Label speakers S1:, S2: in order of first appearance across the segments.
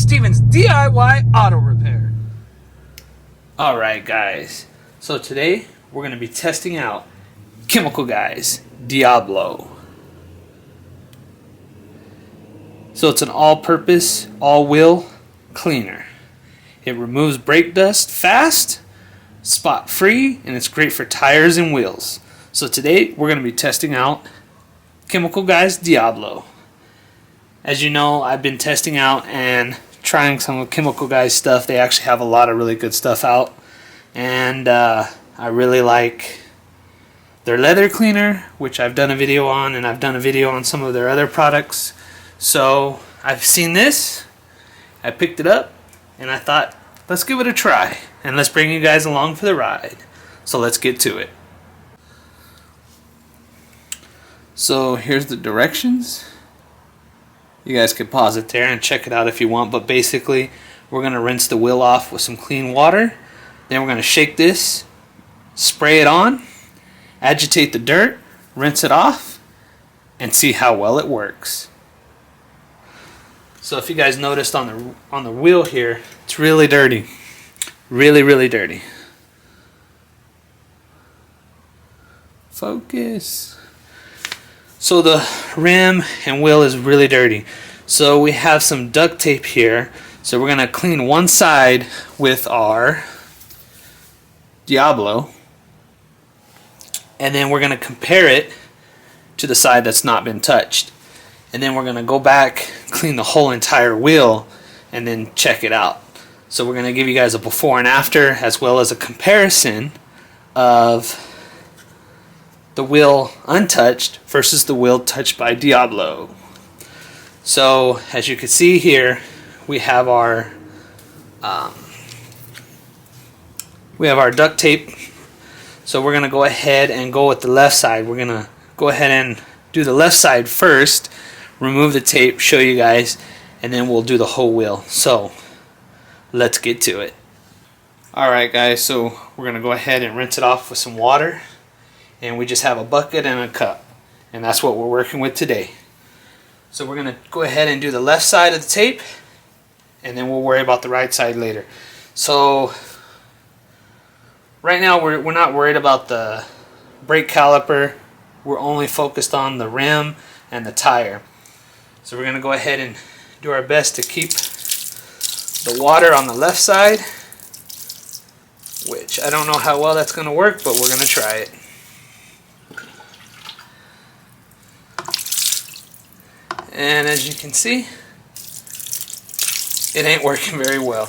S1: Steven's DIY Auto Repair. Alright guys, so today we're going to be testing out Chemical Guy's Diablo. So it's an all-purpose, all-wheel cleaner. It removes brake dust fast, spot-free, and it's great for tires and wheels. So today we're going to be testing out Chemical Guy's Diablo. As you know, I've been testing out and trying some of Chemical Guy's stuff. They actually have a lot of really good stuff out, and I really like their leather cleaner, which I've done a video on, and I've done a video on some of their other products. So I've seen this, I picked it up, and I thought, let's give it a try, and let's bring you guys along for the ride. So let's get to it. So here's the directions. You guys can pause it there and check it out if you want, but basically we're going to rinse the wheel off with some clean water. Then we're going to shake this, spray it on, agitate the dirt, rinse it off, and see how well it works. So if you guys noticed on the wheel here, it's really dirty. Really dirty. Focus. So the rim and wheel is really dirty. So we have some duct tape here. So we're going to clean one side with our Diablo. And then we're going to compare it to the side that's not been touched. And then we're going to go back, clean the whole entire wheel, and then check it out. So we're going to give you guys a before and after, as well as a comparison of the wheel untouched versus the wheel touched by Diablo. So as you can see here, we have our duct tape. So we're gonna go ahead and go with the left side. We're gonna go ahead and do the left side first, remove the tape, show you guys, and then we'll do the whole wheel. So let's get to it. Alright guys, so we're gonna go ahead and rinse it off with some water. And we just have a bucket and a cup, and that's what we're working with today. So we're going to go ahead and do the left side of the tape, and then we'll worry about the right side later. So right now we're not worried about the brake caliper. We're only focused on the rim and the tire. So we're going to go ahead and do our best to keep the water on the left side, which I don't know how well that's going to work, but we're going to try it. And as you can see, it ain't working very well.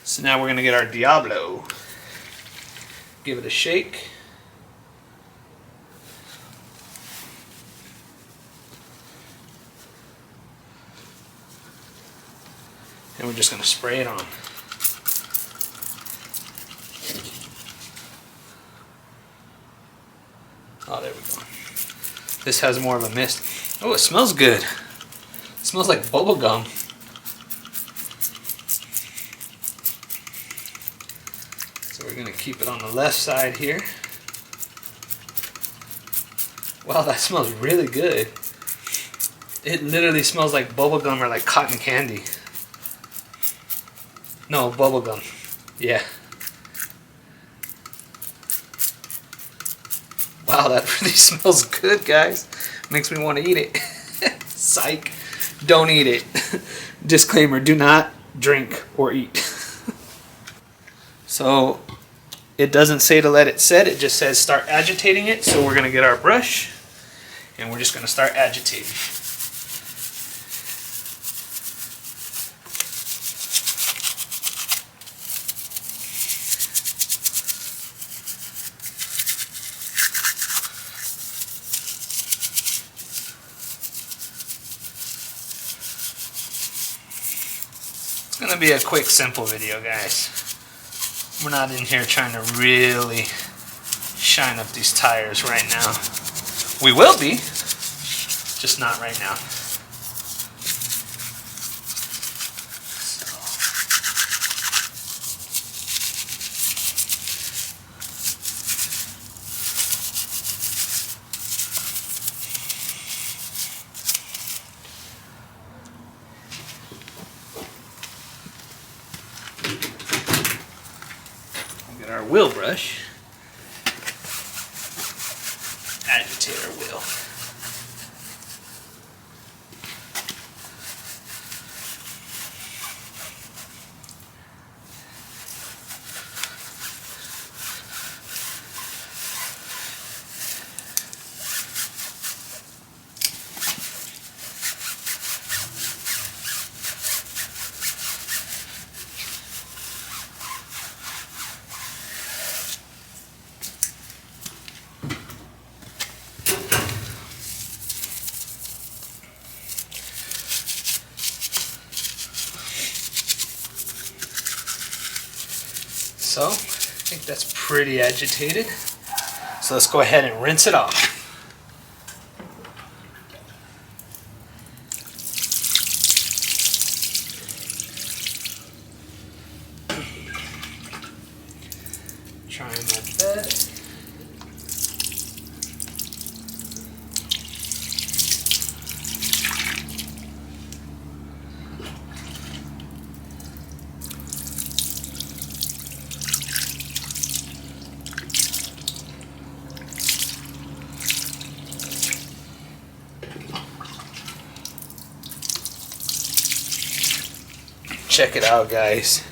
S1: So now we're going to get our Diablo. Give it a shake. And we're just going to spray it on. Oh, there we go. This has more of a mist. Oh, it smells good. It smells like bubble gum. So we're going to keep it on the left side here. Wow, that smells really good. It literally smells like bubble gum or like cotton candy. No, bubble gum. Yeah. Wow, that really smells good, guys. Makes me want to eat it. Psych. Don't eat it. Disclaimer, do not drink or eat. So, it doesn't say to let it set. It just says start agitating it. So we're going to get our brush, and we're just going to start agitating. It's going to be a quick, simple video, guys. We're not in here trying to really shine up these tires right now. We will be, just not right now. get our wheel brush, agitate our wheel. So, I think that's pretty agitated. So let's go ahead and rinse it off. Trying my best. Check it out, guys.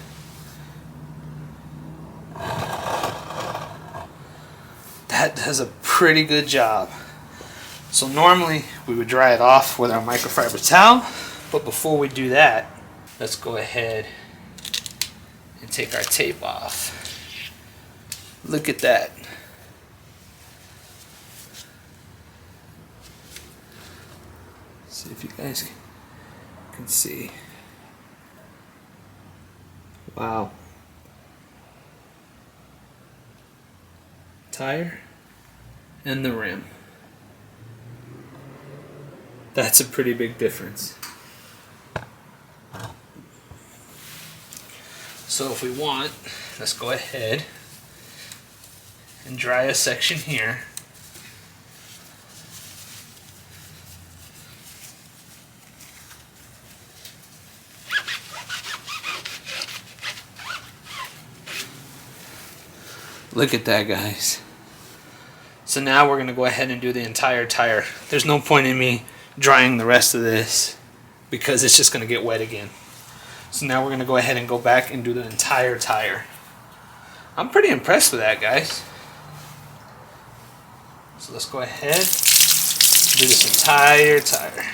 S1: That does a pretty good job. So normally we would dry it off with our microfiber towel, but before we do that, let's go ahead and take our tape off. Look at that. See if you guys can see. Wow. Tire and the rim. That's a pretty big difference. So if we want, let's go ahead and dry a section here. Look at that, guys. So now we're going to go ahead and do the entire tire. There's no point in me drying the rest of this because it's just going to get wet again. So now we're going to go ahead and go back and do the entire tire. I'm pretty impressed with that, guys. So let's go ahead and do this entire tire.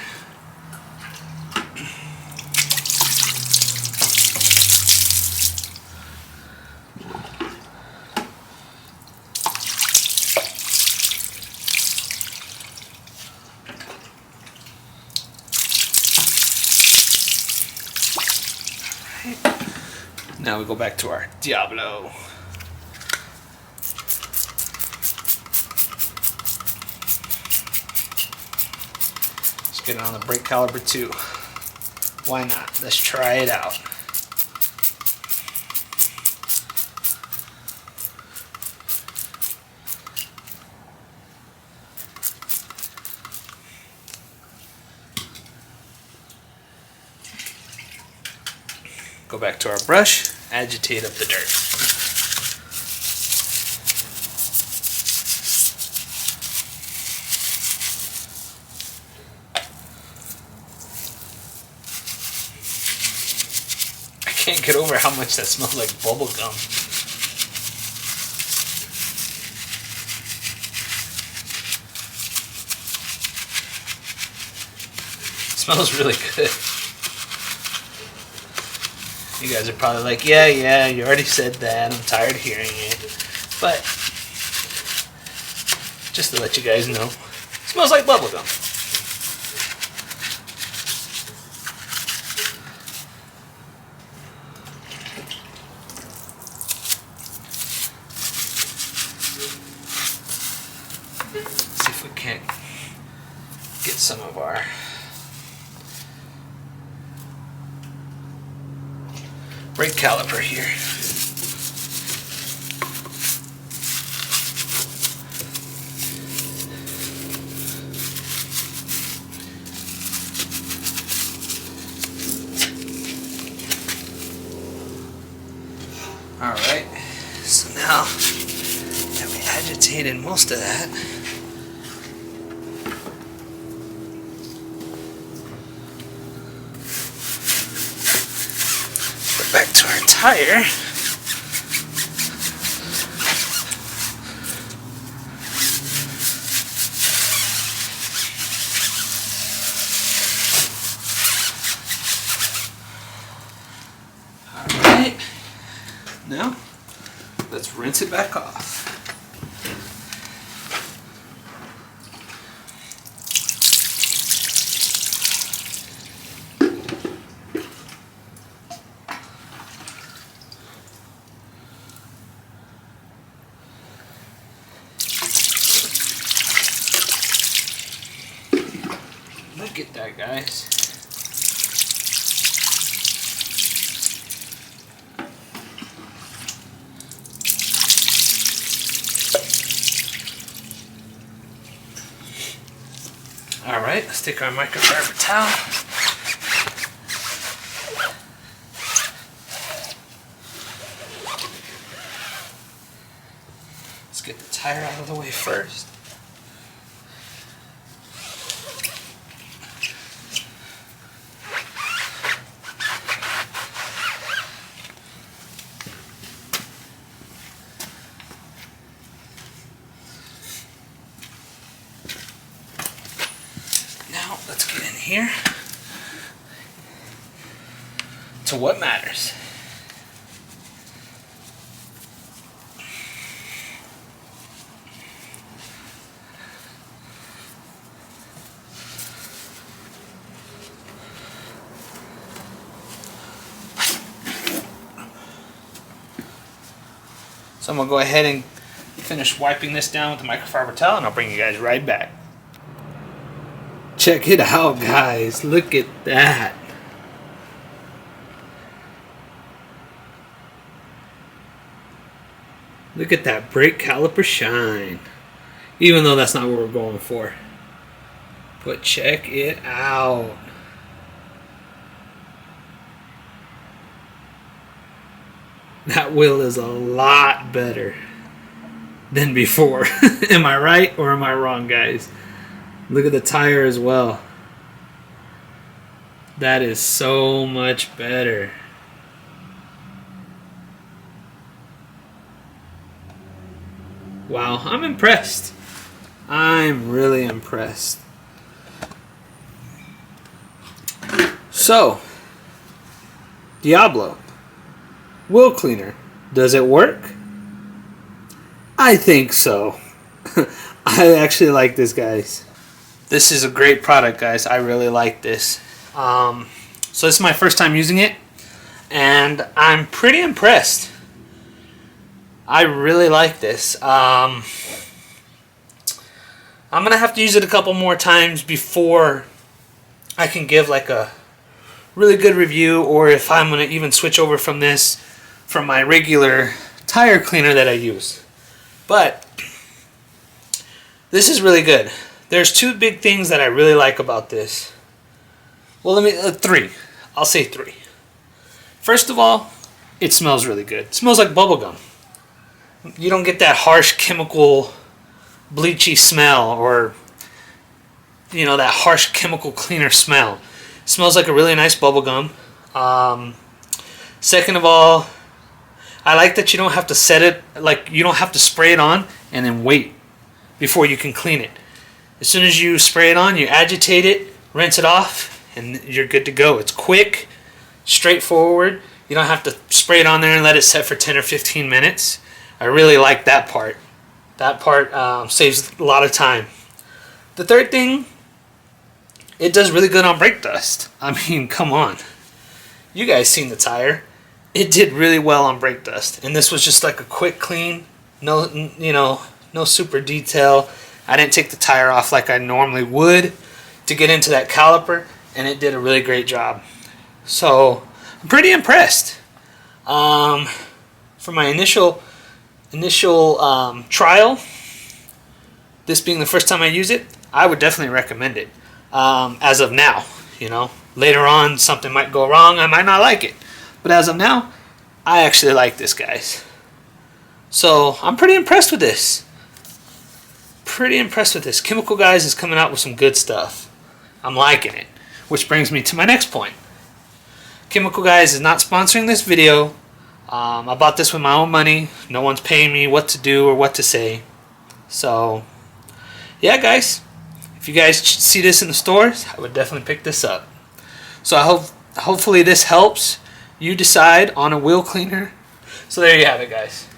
S1: Now we go back to our Diablo. Let's get it on the brake caliper too. Why not? Let's try it out. Go back to our brush, agitate up the dirt. I can't get over how much that smells like bubble gum. It smells really good. You guys are probably like, yeah, you already said that. I'm tired of hearing it. But, just to let you guys know, it smells like bubblegum. See if we can't get some of our brake caliper here. Alright, so Now that we agitated most of that, we're back to our tire. Alright, now let's rinse it back off. Look at that, guys. Alright, let's take our microfiber towel. Let's get the tire out of the way first. Now let's get in here to what matters. So I'm going to go ahead and finish wiping this down with the microfiber towel, and I'll bring you guys right back. Check it out, guys. Look at that. Look at that brake caliper shine. Even though that's not what we're going for. But check it out. That wheel is a lot better than before. Am I right or am I wrong, guys? Look at the tire as well. That is so much better. Wow, I'm impressed. I'm really impressed. So, Diablo wheel cleaner, does it work? I think so. I actually like this, guys. This is a great product, guys. I really like this. So this is my first time using it, and I'm pretty impressed. I really like this. I'm gonna have to use it a couple more times before I can give like a really good review, or if I'm gonna even switch over from this from my regular tire cleaner that I use. But this is really good. There's two big things that I really like about this. Well, three. I'll say three. First of all, it smells really good. It smells like bubblegum. You don't get that harsh chemical bleachy smell, or that harsh chemical cleaner smell. It smells like a really nice bubblegum. Second of all, I like that you don't have to set it, like you don't have to spray it on and then wait before you can clean it. As soon as you spray it on, you agitate it, rinse it off, and you're good to go. It's quick, straightforward. You don't have to spray it on there and let it set for 10 or 15 minutes. I really like that part. That part saves a lot of time. The third thing, it does really good on brake dust. I mean, come on. You guys seen the tire. It did really well on brake dust. And this was just like a quick clean. No super detail. I didn't take the tire off like I normally would to get into that caliper, and it did a really great job. So I'm pretty impressed. For my initial trial, this being the first time I use it, I would definitely recommend it. As of now, later on something might go wrong. I might not like it, but as of now, I actually like this, guys. So I'm pretty impressed with this. Chemical Guys is coming out with some good stuff. I'm liking it. Which brings me to my next point. Chemical Guys is not sponsoring this video. I bought this with my own money. No one's paying me what to do or what to say. So, yeah, guys. If you guys see this in the stores, I would definitely pick this up. So hopefully this helps you decide on a wheel cleaner. So there you have it, guys.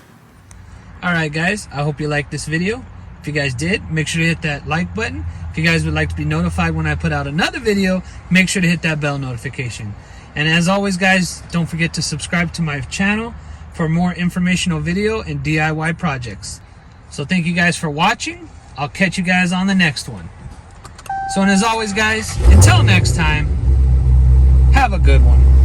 S1: Alright, guys. I hope you liked this video. If you guys did, make sure to hit that like button. If you guys would like to be notified when I put out another video, make sure to hit that bell notification. And as always, guys, don't forget to subscribe to my channel for more informational video and DIY projects. So thank you guys for watching. I'll catch you guys on the next one. So, and as always, guys, until next time, have a good one.